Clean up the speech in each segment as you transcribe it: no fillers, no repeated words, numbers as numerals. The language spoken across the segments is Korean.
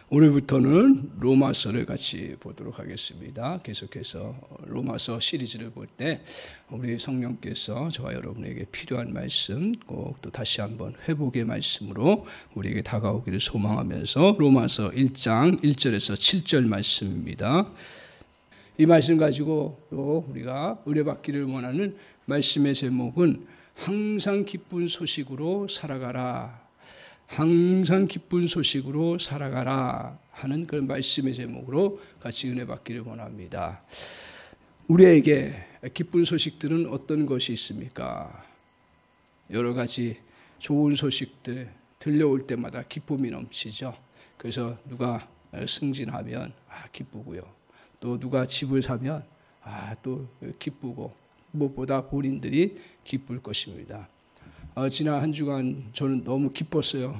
오늘부터는 로마서를 같이 보도록 하겠습니다. 계속해서 로마서 시리즈를 볼 때 우리 성령께서 저와 여러분에게 필요한 말씀 꼭 또 다시 한번 회복의 말씀으로 우리에게 다가오기를 소망하면서 로마서 1장 1절에서 7절 말씀입니다. 이 말씀 가지고 또 우리가 은혜받기를 원하는 말씀의 제목은 항상 기쁜 소식으로 살아가라. 항상 기쁜 소식으로 살아가라 하는 그런 말씀의 제목으로 같이 은혜 받기를 원합니다. 우리에게 기쁜 소식들은 어떤 것이 있습니까? 여러 가지 좋은 소식들 들려올 때마다 기쁨이 넘치죠. 그래서 누가 승진하면 기쁘고요. 또 누가 집을 사면 또 기쁘고 무엇보다 본인들이 기쁠 것입니다. 지난 한 주간 저는 너무 기뻤어요.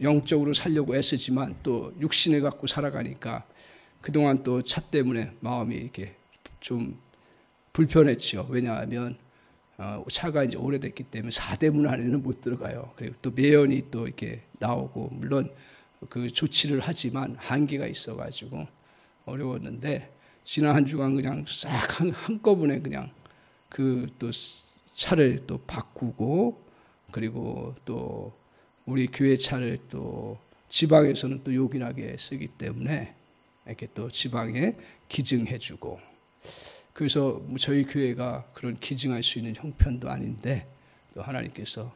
영적으로 살려고 애쓰지만 또 육신을 갖고 살아가니까 그동안 또 차 때문에 마음이 이렇게 좀 불편했죠. 왜냐하면 차가 이제 오래됐기 때문에 4대문 안에는 못 들어가요. 그리고 또 매연이 또 이렇게 나오고 물론 그 조치를 하지만 한계가 있어가지고 어려웠는데 지난 한 주간 그냥 싹 한꺼번에 그냥 그 또 차를 또 바꾸고 그리고 또 우리 교회 차를 또 지방에서는 또 요긴하게 쓰기 때문에 이렇게 또 지방에 기증해주고 그래서 저희 교회가 그런 기증할 수 있는 형편도 아닌데 또 하나님께서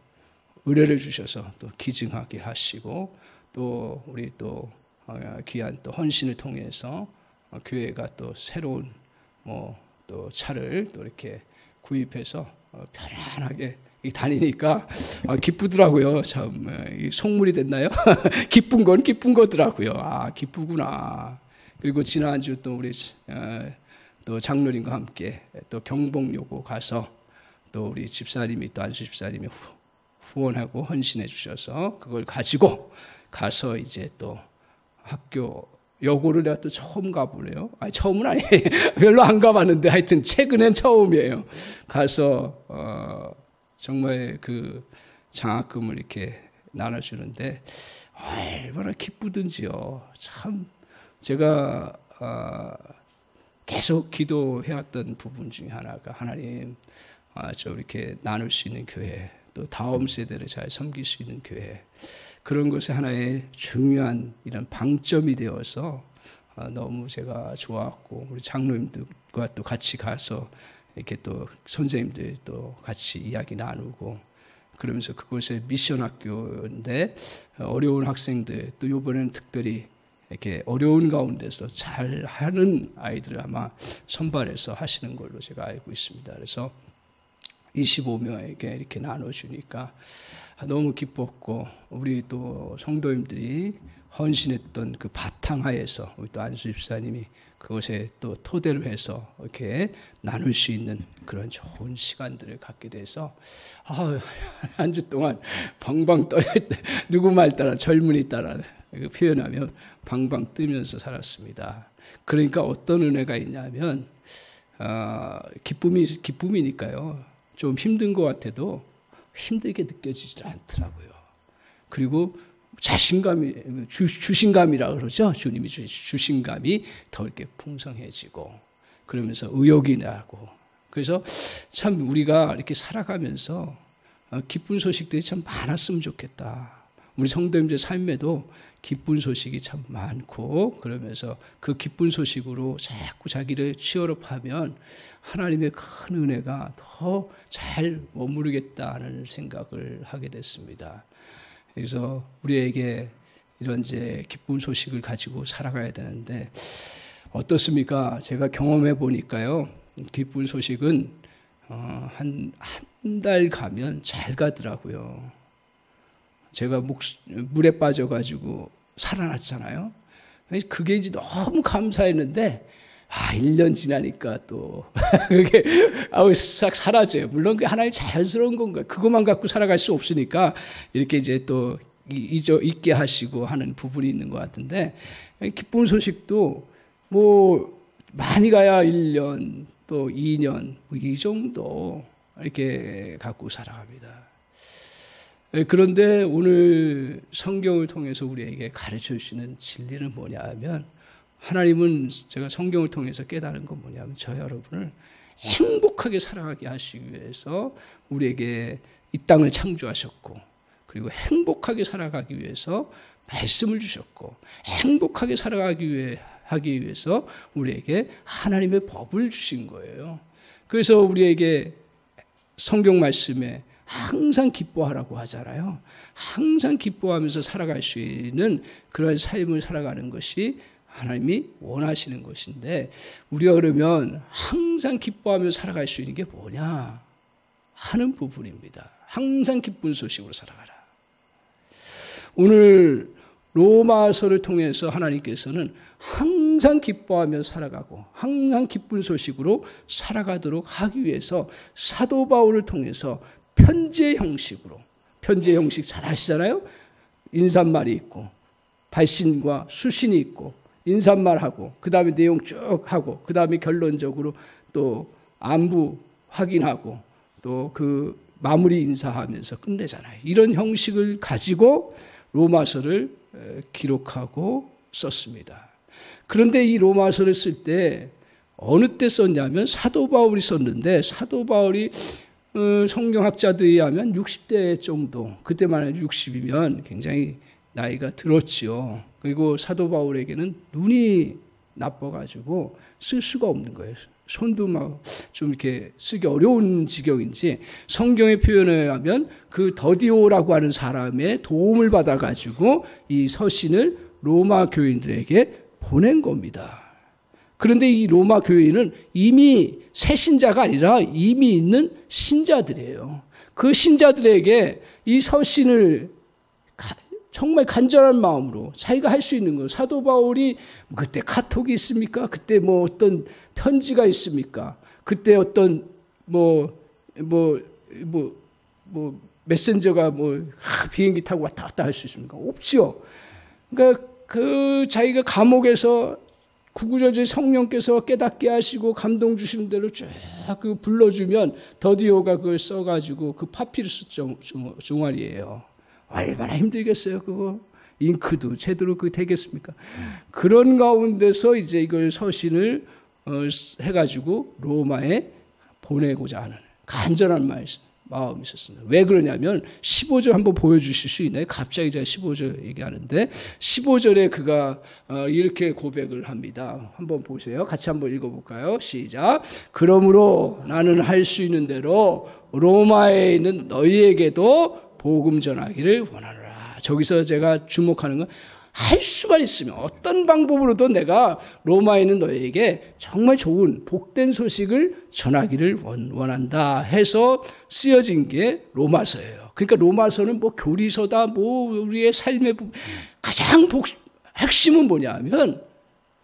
의뢰를 주셔서 또 기증하게 하시고 또 우리 또 귀한 또 헌신을 통해서 교회가 또 새로운 또 차를 또 이렇게 구입해서 편안하게 다니니까 기쁘더라고요. 참 속물이 됐나요? 기쁜 건 기쁜 거더라고요. 기쁘구나. 그리고 지난주 또 우리 또 장로님과 함께 또 경복요고 가서 또 우리 집사님이 또 안수 집사님이 후원하고 헌신해 주셔서 그걸 가지고 가서 이제 또 학교 여고를 내가 또 처음 가보네요. 처음은 아니에요. 별로 안 가봤는데 하여튼 최근엔 처음이에요. 가서 정말 그 장학금을 이렇게 나눠주는데 얼마나 기쁘든지요. 참 제가 계속 기도해왔던 부분 중에 하나가 하나님 저 이렇게 나눌 수 있는 교회 또 다음 세대를 잘 섬길 수 있는 교회 그런 것이 하나의 중요한 이런 방점이 되어서 너무 제가 좋았고 우리 장로님들과 또 같이 가서 이렇게 또 선생님들 또 같이 이야기 나누고 그러면서 그곳에 미션 학교인데 어려운 학생들 또 이번에는 특별히 이렇게 어려운 가운데서 잘 하는 아이들을 아마 선발해서 하시는 걸로 제가 알고 있습니다. 그래서 25명에게 이렇게 나눠주니까 너무 기뻤고 우리 또 성도님들이 헌신했던 그 바탕하에서 우리 또 안수 집사님이 그것에 또 토대로 해서 이렇게 나눌 수 있는 그런 좋은 시간들을 갖게 돼서 한 주 동안 방방 떠 누구 말 따라 젊은이 따라 표현하면 방방 뜨면서 살았습니다. 그러니까 어떤 은혜가 있냐면 기쁨이니까요. 좀 힘든 것 같아도 힘들게 느껴지지 않더라고요. 그리고 자신감이 주신감이라 그러죠. 주님이 주신감이 더 이렇게 풍성해지고 그러면서 의욕이 나고 그래서 참 우리가 이렇게 살아가면서 기쁜 소식들이 참 많았으면 좋겠다. 우리 성도님들 삶에도 기쁜 소식이 참 많고 그러면서 그 기쁜 소식으로 자꾸 자기를 치열업하면 하나님의 큰 은혜가 더 잘 머무르겠다는 생각을 하게 됐습니다. 그래서 우리에게 이런 이제 기쁜 소식을 가지고 살아가야 되는데 어떻습니까? 제가 경험해 보니까요. 기쁜 소식은 한 달 가면 잘 가더라고요. 제가 물에 빠져가지고 살아났잖아요. 그게 이제 너무 감사했는데 1년 지나니까 또 그게 싹 사라져요. 물론 그게 하나의 자연스러운 건가요? 그것만 갖고 살아갈 수 없으니까 이렇게 이제 또 잊게 하시고 하는 부분이 있는 것 같은데 기쁜 소식도 많이 가야 1년 또 2년 이 정도 이렇게 갖고 살아갑니다. 그런데 오늘 성경을 통해서 우리에게 가르쳐 주시는 진리는 뭐냐 하면, 하나님은 제가 성경을 통해서 깨달은 건 뭐냐면, 저 여러분을 행복하게 살아가게 하시기 위해서 우리에게 이 땅을 창조하셨고, 그리고 행복하게 살아가기 위해서 말씀을 주셨고, 행복하게 살아가기 하기 위해서 우리에게 하나님의 법을 주신 거예요. 그래서 우리에게 성경 말씀에 항상 기뻐하라고 하잖아요. 항상 기뻐하면서 살아갈 수 있는 그런 삶을 살아가는 것이 하나님이 원하시는 것인데, 우리가 그러면 항상 기뻐하며 살아갈 수 있는 게 뭐냐 하는 부분입니다. 항상 기쁜 소식으로 살아가라. 오늘 로마서를 통해서 하나님께서는 항상 기뻐하며 살아가고 항상 기쁜 소식으로 살아가도록 하기 위해서 사도 바울을 통해서 편지의 형식으로, 편지의 형식 잘 아시잖아요. 인사말이 있고 발신과 수신이 있고, 인사말하고 그 다음에 내용 쭉 하고 그 다음에 결론적으로 또 안부 확인하고 또 그 마무리 인사하면서 끝내잖아요. 이런 형식을 가지고 로마서를 기록하고 썼습니다. 그런데 이 로마서를 쓸 때 어느 때 썼냐면 사도 바울이 썼는데, 사도 바울이 성경학자들에 의하면 60대 정도, 그때만 해도 60이면 굉장히 나이가 들었지요. 그리고 사도 바울에게는 눈이 나빠가지고 쓸 수가 없는 거예요. 손도 막 좀 이렇게 쓰기 어려운 지경인지, 성경의 표현에 의하면 그 더디오라고 하는 사람의 도움을 받아가지고 이 서신을 로마 교인들에게 보낸 겁니다. 그런데 이 로마 교인은 이미 새 신자가 아니라 이미 있는 신자들이에요. 그 신자들에게 이 서신을 정말 간절한 마음으로 자기가 할 수 있는 거, 사도 바울이 그때 카톡이 있습니까? 그때 뭐 어떤 편지가 있습니까? 그때 어떤 메신저가 비행기 타고 왔다 갔다 할 수 있습니까? 없죠. 그러니까 그 자기가 감옥에서 구구절절 성령께서 깨닫게 하시고 감동 주시는 대로 쫙 그 불러주면 더디오가 그걸 써가지고 그 파피루스 종아리예요. 얼마나 힘들겠어요, 그거. 잉크도 제대로 그게 되겠습니까? 그런 가운데서 이제 이걸 서신을 해가지고 로마에 보내고자 하는 간절한 마음이 있었습니다. 왜 그러냐면 15절 한번 보여주실 수 있나요? 갑자기 제가 15절 얘기하는데 15절에 그가 이렇게 고백을 합니다. 한번 보세요. 같이 한번 읽어볼까요? 시작. 그러므로 나는 할 수 있는 대로 로마에 있는 너희에게도 복음 전하기를 원하노라. 저기서 제가 주목하는 건 할 수만 있으면 어떤 방법으로도 내가 로마에 있는 너희에게 정말 좋은 복된 소식을 전하기를 원한다 해서 쓰여진 게 로마서예요. 그러니까 로마서는 뭐 교리서다, 뭐 우리의 삶의 가장 핵심은 뭐냐면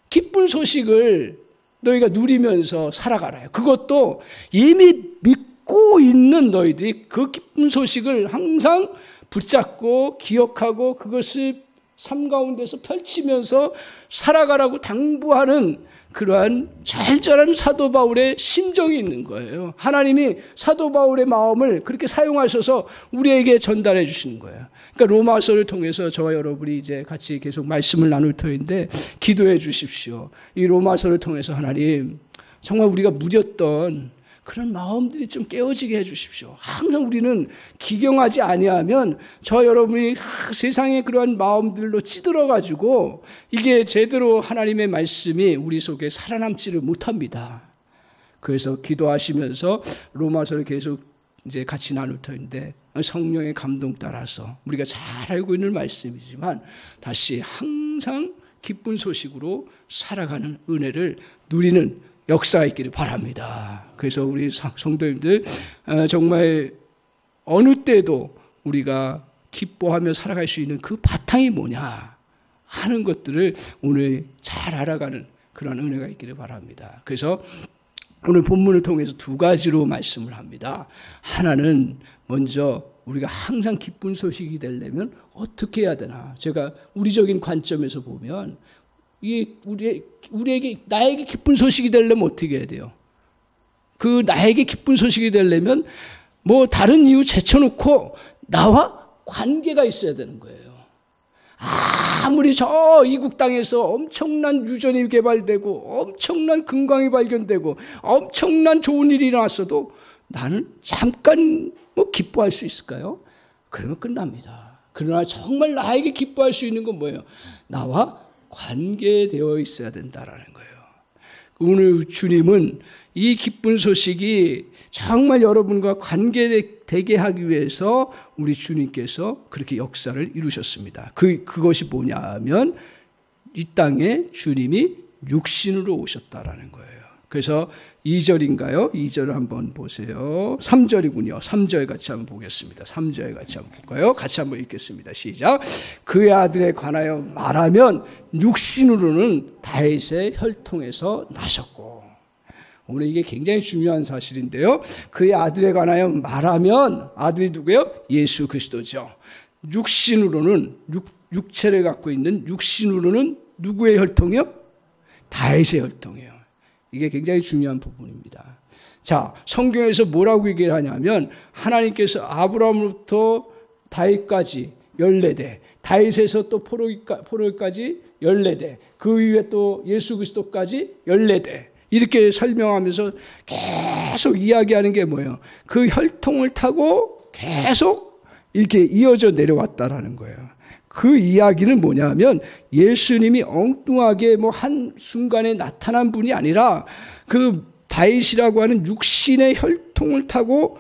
기쁜 소식을 너희가 누리면서 살아가라요. 그것도 이미 믿고 있는 너희들이 그 기쁜 소식을 항상 붙잡고 기억하고 그것을 삶 가운데서 펼치면서 살아가라고 당부하는 그러한 절절한 사도 바울의 심정이 있는 거예요. 하나님이 사도 바울의 마음을 그렇게 사용하셔서 우리에게 전달해 주시는 거예요. 그러니까 로마서를 통해서 저와 여러분이 이제 같이 계속 말씀을 나눌 터인데 기도해 주십시오. 이 로마서를 통해서 하나님 정말 우리가 무뎠던 그런 마음들이 좀 깨어지게 해 주십시오. 항상 우리는 기경하지 아니하면 저 여러분이 세상의 그러한 마음들로 찌들어가지고 이게 제대로 하나님의 말씀이 우리 속에 살아남지를 못합니다. 그래서 기도하시면서 로마서를 계속 이제 같이 나눌 터인데 성령의 감동 따라서 우리가 잘 알고 있는 말씀이지만 다시 항상 기쁜 소식으로 살아가는 은혜를 누리는 역사가 있기를 바랍니다. 그래서 우리 성도님들 정말 어느 때도 우리가 기뻐하며 살아갈 수 있는 그 바탕이 뭐냐 하는 것들을 오늘 잘 알아가는 그런 은혜가 있기를 바랍니다. 그래서 오늘 본문을 통해서 두 가지로 말씀을 합니다. 하나는 먼저 우리가 항상 기쁜 소식이 되려면 어떻게 해야 되나. 제가 우리적인 관점에서 보면 이게 우리에게 나에게 기쁜 소식이 되려면 어떻게 해야 돼요? 그 나에게 기쁜 소식이 되려면 뭐 다른 이유 제쳐놓고 나와 관계가 있어야 되는 거예요. 아무리 저 이국 땅에서 엄청난 유전이 개발되고 엄청난 금광이 발견되고 엄청난 좋은 일이 일어났어도 나는 잠깐 뭐 기뻐할 수 있을까요? 그러면 끝납니다. 그러나 정말 나에게 기뻐할 수 있는 건 뭐예요? 나와 관계되어 있어야 된다라는 거예요. 오늘 주님은 이 기쁜 소식이 정말 여러분과 관계되게 하기 위해서 우리 주님께서 그렇게 역사를 이루셨습니다. 그것이 뭐냐 하면 이 땅에 주님이 육신으로 오셨다라는 거예요. 그래서 2절인가요? 2절을 한번 보세요. 3절이군요. 3절 같이 한번 보겠습니다. 3절 같이 한번 볼까요? 같이 한번 읽겠습니다. 시작. 그의 아들에 관하여 말하면 육신으로는 다윗의 혈통에서 나셨고. 오늘 이게 굉장히 중요한 사실인데요. 그의 아들에 관하여 말하면 아들이 누구예요? 예수 그리스도죠. 육신으로는 육체를 갖고 있는 육신으로는 누구의 혈통이요? 다윗의 혈통이에요. 이게 굉장히 중요한 부분입니다. 자, 성경에서 뭐라고 얘기를 하냐면 하나님께서 아브라함으로부터 다윗까지 14대, 다윗에서 또 포로기까지 14대, 그 위에 또 예수 그리스도까지 14대 이렇게 설명하면서 계속 이야기하는 게 뭐예요? 그 혈통을 타고 계속 이렇게 이어져 내려왔다라는 거예요. 그 이야기는 뭐냐면 예수님이 엉뚱하게 뭐 한순간에 나타난 분이 아니라 그 다윗이라고 하는 육신의 혈통을 타고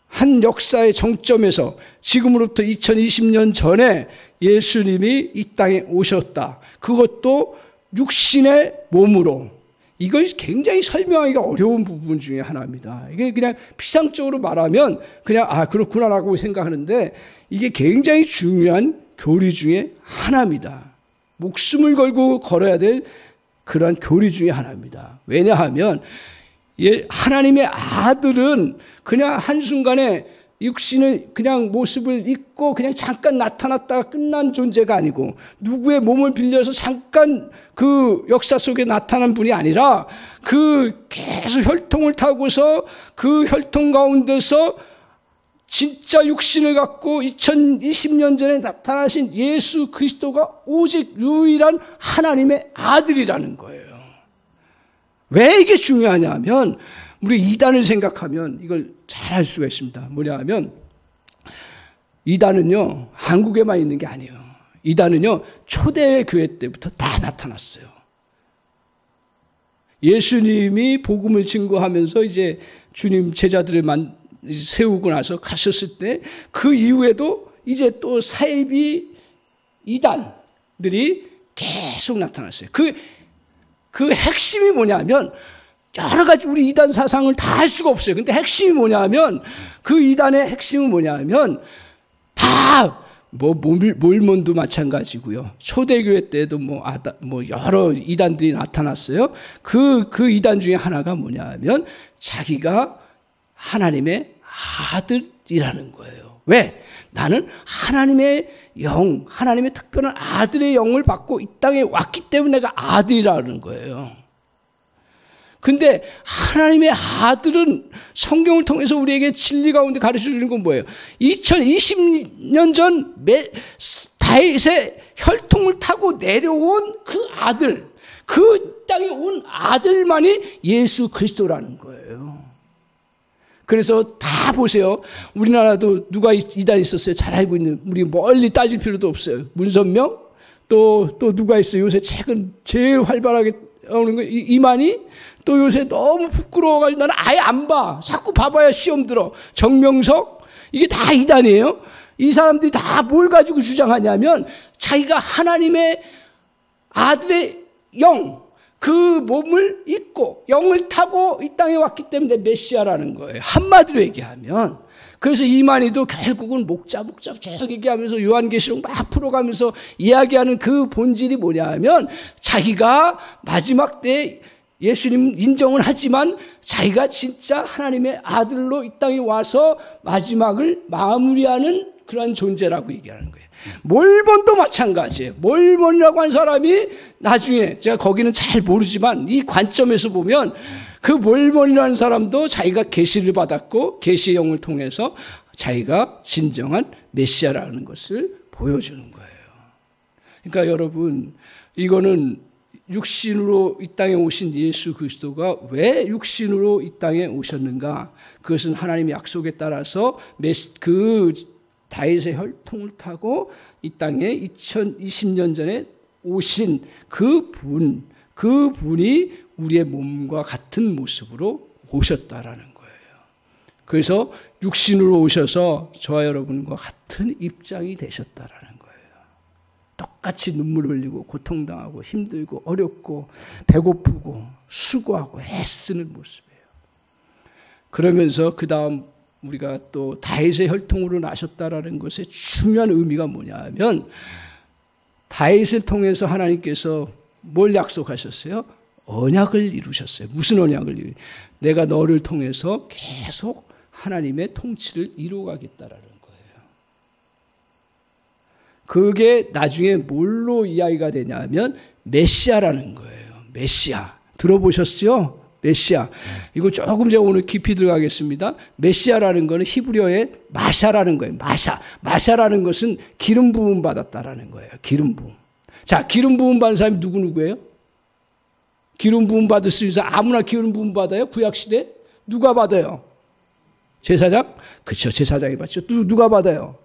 한 역사의 정점에서 지금으로부터 2020년 전에 예수님이 이 땅에 오셨다. 그것도 육신의 몸으로. 이걸 굉장히 설명하기가 어려운 부분 중에 하나입니다. 이게 그냥 피상적으로 말하면 그냥 그렇구나라고 생각하는데 이게 굉장히 중요한 교리 중에 하나입니다. 목숨을 걸고 걸어야 될 그런 교리 중에 하나입니다. 왜냐하면 하나님의 아들은 그냥 한순간에 육신을 그냥 모습을 입고 그냥 잠깐 나타났다가 끝난 존재가 아니고 누구의 몸을 빌려서 잠깐 그 역사 속에 나타난 분이 아니라 그 계속 혈통을 타고서 그 혈통 가운데서 진짜 육신을 갖고 2020년 전에 나타나신 예수 그리스도가 오직 유일한 하나님의 아들이라는 거예요. 왜 이게 중요하냐 하면 우리 이단을 생각하면 이걸 잘 알 수가 있습니다. 뭐냐 하면 이단은요 한국에만 있는 게 아니에요. 이단은요 초대교회 때부터 다 나타났어요. 예수님이 복음을 증거하면서 이제 주님 제자들을 세우고 나서 가셨을 때 그 이후에도 이제 또 사이비 이단들이 계속 나타났어요. 그 핵심이 뭐냐면 여러 가지 우리 이단 사상을 다 할 수가 없어요. 근데 핵심이 뭐냐면 그 이단의 핵심은 뭐냐면 다 몰몬도 마찬가지고요. 초대교회 때도 뭐 여러 이단들이 나타났어요. 그 이단 중에 하나가 뭐냐면 자기가 하나님의 아들이라는 거예요. 왜? 나는 하나님의 영, 하나님의 특별한 아들의 영을 받고 이 땅에 왔기 때문에 내가 아들이라는 거예요. 근데 하나님의 아들은 성경을 통해서 우리에게 진리 가운데 가르쳐주는 건 뭐예요? 2020년 전 다윗의 혈통을 타고 내려온 그 아들, 그 땅에 온 아들만이 예수 그리스도라는 거예요. 그래서 다 보세요. 우리나라도 누가 이단 있었어요? 잘 알고 있는, 우리 멀리 따질 필요도 없어요. 문선명? 또 누가 있어요? 요새 최근 제일 활발하게 오는 거 이만희? 또 요새 너무 부끄러워가지고 나는 아예 안 봐. 자꾸 봐봐야 시험 들어. 정명석? 이게 다 이단이에요. 이 사람들이 다 뭘 가지고 주장하냐면 자기가 하나님의 아들의 영, 그 몸을 입고 영을 타고 이 땅에 왔기 때문에 메시아라는 거예요. 한마디로 얘기하면. 그래서 이만희도 결국은 목자 쭉 얘기하면서 요한계시록 막 풀어가면서 이야기하는 그 본질이 뭐냐 하면 자기가 마지막 때 예수님 인정을 하지만 자기가 진짜 하나님의 아들로 이 땅에 와서 마지막을 마무리하는 그런 존재라고 얘기하는 거예요. 몰몬도 마찬가지예요. 몰몬이라고 한 사람이 나중에 제가 거기는 잘 모르지만 이 관점에서 보면 그 몰몬이라는 사람도 자기가 계시를 받았고 계시의 영을 통해서 자기가 진정한 메시아라는 것을 보여주는 거예요. 그러니까 여러분, 이거는 육신으로 이 땅에 오신 예수 그리스도가 왜 육신으로 이 땅에 오셨는가? 그것은 하나님의 약속에 따라서 그 다윗의 혈통을 타고 이 땅에 2020년 전에 오신 그분이 우리의 몸과 같은 모습으로 오셨다라는 거예요. 그래서 육신으로 오셔서 저와 여러분과 같은 입장이 되셨다라는 거예요. 똑같이 눈물 흘리고 고통당하고 힘들고 어렵고 배고프고 수고하고 애쓰는 모습이에요. 그러면서 그 다음 우리가 또 다윗의 혈통으로 나셨다라는 것의 중요한 의미가 뭐냐면 다윗을 통해서 하나님께서 뭘 약속하셨어요? 언약을 이루셨어요. 무슨 언약을 내가 너를 통해서 계속 하나님의 통치를 이루어가겠다라는 거예요. 그게 나중에 뭘로 이야기가 되냐면 메시아라는 거예요. 메시아. 들어보셨죠? 메시아. 이거 조금 제가 오늘 깊이 들어가겠습니다. 메시아라는 거는 히브리어의 마샤라는 거예요. 마샤라는 것은 기름 부음 받았다라는 거예요. 기름 부음. 자, 기름 부음 받은 사람이 누구예요? 기름 부음 받을 수 있는 사람 아무나 기름 부음 받아요? 구약시대? 누가 받아요? 제사장? 그렇죠. 제사장이 받죠. 누가 받아요?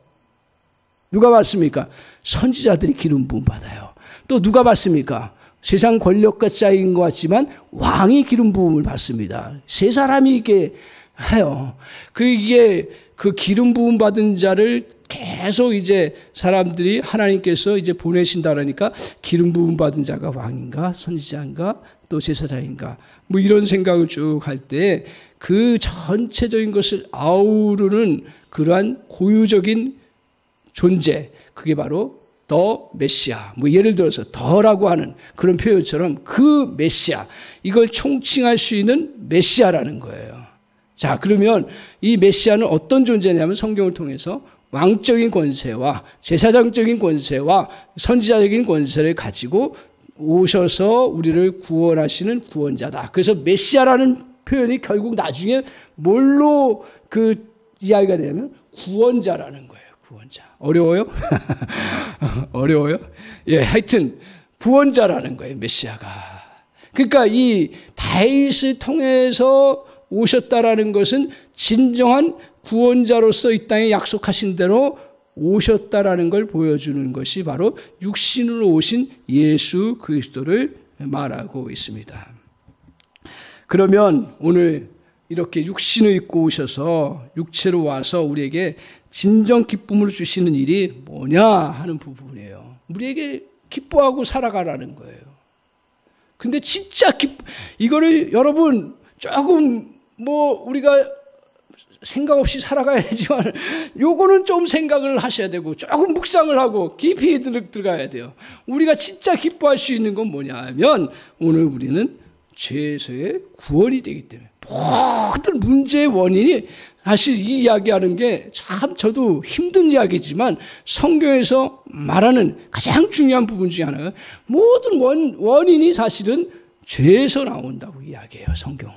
누가 받습니까? 선지자들이 기름 부음 받아요. 또 누가 받습니까? 세상 권력과 짜인 것 같지만 왕이 기름 부음을 받습니다. 세 사람이 이렇게 해요. 이게 그 기름 부음 받은 자를 계속 이제 사람들이 하나님께서 이제 보내신다라니까 기름 부음 받은 자가 왕인가 선지자인가 또 제사장인가 뭐 이런 생각을 쭉 할 때 그 전체적인 것을 아우르는 그러한 고유적인 존재, 그게 바로 더 메시아. 뭐 예를 들어서 더라고 하는 그런 표현처럼 그 메시아, 이걸 총칭할 수 있는 메시아라는 거예요. 자, 그러면 이 메시아는 어떤 존재냐면 성경을 통해서 왕적인 권세와 제사장적인 권세와 선지자적인 권세를 가지고 오셔서 우리를 구원하시는 구원자다. 그래서 메시아라는 표현이 결국 나중에 뭘로 이야기가 되냐면 구원자라는 거예요. 구원자. 어려워요? 어려워요? 예, 하여튼 구원자라는 거예요. 메시아가. 그러니까 이 다윗을 통해서 오셨다라는 것은 진정한 구원자로서 이 땅에 약속하신 대로 오셨다라는 걸 보여주는 것이 바로 육신으로 오신 예수 그리스도를 말하고 있습니다. 그러면 오늘 이렇게 육신을 입고 오셔서 육체로 와서 우리에게 진정 기쁨을 주시는 일이 뭐냐 하는 부분이에요. 우리에게 기뻐하고 살아가라는 거예요. 근데 진짜 이거를 여러분 조금 뭐 우리가 생각 없이 살아가야 되지만 요거는 좀 생각을 하셔야 되고 조금 묵상을 하고 깊이 들어가야 돼요. 우리가 진짜 기뻐할 수 있는 건 뭐냐면 오늘 우리는 죄에서의 구원이 되기 때문에 모든 문제의 원인이 사실 이 이야기하는 게 참 저도 힘든 이야기지만 성경에서 말하는 가장 중요한 부분 중에 하나가 모든 원인이 사실은 죄에서 나온다고 이야기해요. 성경은.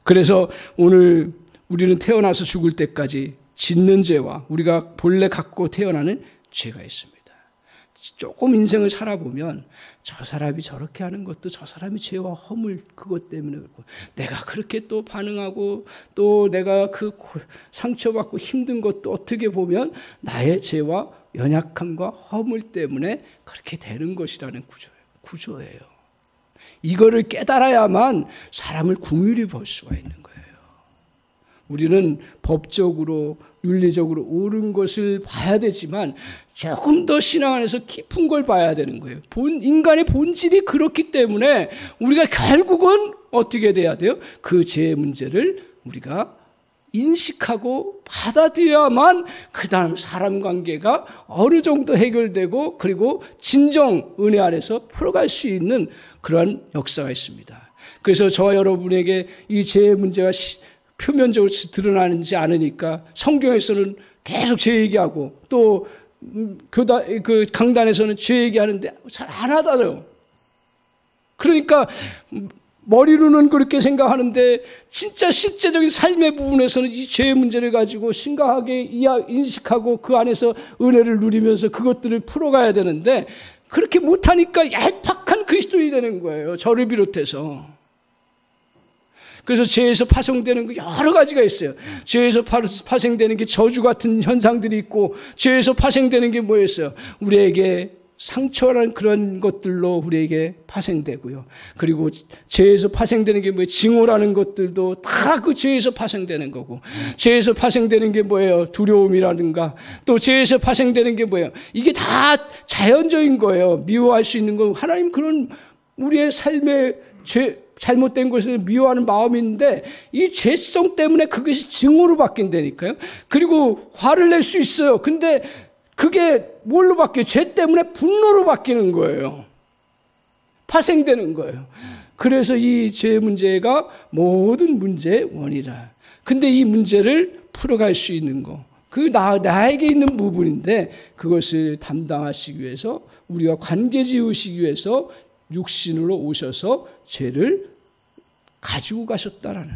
그래서 오늘 우리는 태어나서 죽을 때까지 짓는 죄와 우리가 본래 갖고 태어나는 죄가 있습니다. 조금 인생을 살아보면 저 사람이 저렇게 하는 것도 저 사람이 죄와 허물 그것 때문에 그렇고 내가 그렇게 또 반응하고 또 내가 그 상처받고 힘든 것도 어떻게 보면 나의 죄와 연약함과 허물 때문에 그렇게 되는 것이라는 구조예요. 이거를 깨달아야만 사람을 긍휼히 볼 수가 있는 거예요. 우리는 법적으로 윤리적으로 옳은 것을 봐야 되지만 조금 더 신앙 안에서 깊은 걸 봐야 되는 거예요. 인간의 본질이 그렇기 때문에 우리가 결국은 어떻게 돼야 돼요? 그 죄의 문제를 우리가 인식하고 받아들여야만 그 다음 사람 관계가 어느 정도 해결되고 그리고 진정 은혜 안에서 풀어갈 수 있는 그런 역사가 있습니다. 그래서 저와 여러분에게 이 죄의 문제가 표면적으로 드러나지 않으니까 성경에서는 계속 죄 얘기하고 또 강단에서는 죄 얘기하는데 잘 안 하더라고요. 그러니까 머리로는 그렇게 생각하는데 진짜 실제적인 삶의 부분에서는 이 죄의 문제를 가지고 심각하게 인식하고 그 안에서 은혜를 누리면서 그것들을 풀어가야 되는데 그렇게 못하니까 얄팍한 그리스도인이 되는 거예요. 저를 비롯해서. 그래서 죄에서 파생되는 거 여러 가지가 있어요. 죄에서 파생되는 게 저주 같은 현상들이 있고, 죄에서 파생되는 게 뭐였어요? 우리에게 상처라는 그런 것들로 우리에게 파생되고요. 그리고 죄에서 파생되는 게 뭐예요? 징후라는 것들도 다 그 죄에서 파생되는 거고, 죄에서 파생되는 게 뭐예요? 두려움이라든가, 또 죄에서 파생되는 게 뭐예요? 이게 다 자연적인 거예요. 미워할 수 있는 거. 하나님 그런 우리의 삶의 잘못된 것을 미워하는 마음이 있는데 이 죄성 때문에 그것이 징후로 바뀐다니까요. 그리고 화를 낼 수 있어요. 근데 그게 뭘로 바뀌어요? 죄 때문에 분노로 바뀌는 거예요. 파생되는 거예요. 그래서 이 죄 문제가 모든 문제의 원이라. 근데 이 문제를 풀어갈 수 있는 거, 나에게 있는 부분인데 그것을 담당하시기 위해서, 우리가 관계 지으시기 위해서 육신으로 오셔서 죄를 가지고 가셨다라는,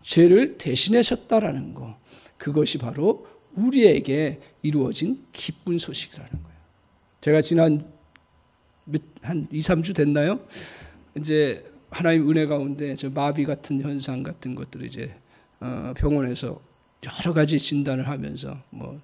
죄를 대신하셨다라는 거, 그것이 바로 우리에게 이루어진 기쁜 소식이라는 거예요. 제가 지난 한 2, 3주 됐나요? 이제 하나님 은혜 가운데 저 마비 같은 현상 같은 것들을 이제 병원에서 여러 가지 진단을 하면서 뭐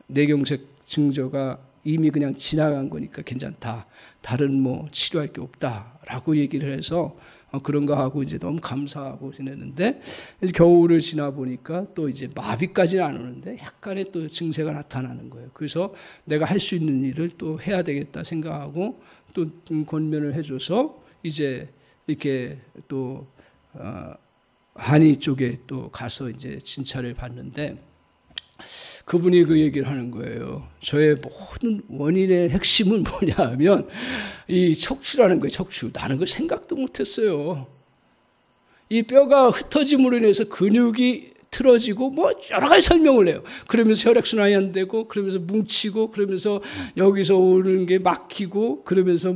뇌경색 증조가 이미 그냥 지나간 거니까 괜찮다. 다른 뭐 치료할 게 없다라고 얘기를 해서 그런가 하고 이제 너무 감사하고 지냈는데, 이제 겨울을 지나 보니까 또 이제 마비까지는 안 오는데 약간의 또 증세가 나타나는 거예요. 그래서 내가 할 수 있는 일을 또 해야 되겠다 생각하고 또 권면을 해줘서 이제 이렇게 또 한의 쪽에 또 가서 이제 진찰을 받는데, 그분이 그 얘기를 하는 거예요. 저의 모든 원인의 핵심은 뭐냐 하면 이 척추라는 거예요. 척추. 나는 그 생각도 못했어요. 이 뼈가 흩어짐으로 인해서 근육이 틀어지고 뭐 여러 가지 설명을 해요. 그러면서 혈액순환이 안 되고, 그러면서 뭉치고, 그러면서 여기서 오는 게 막히고, 그러면서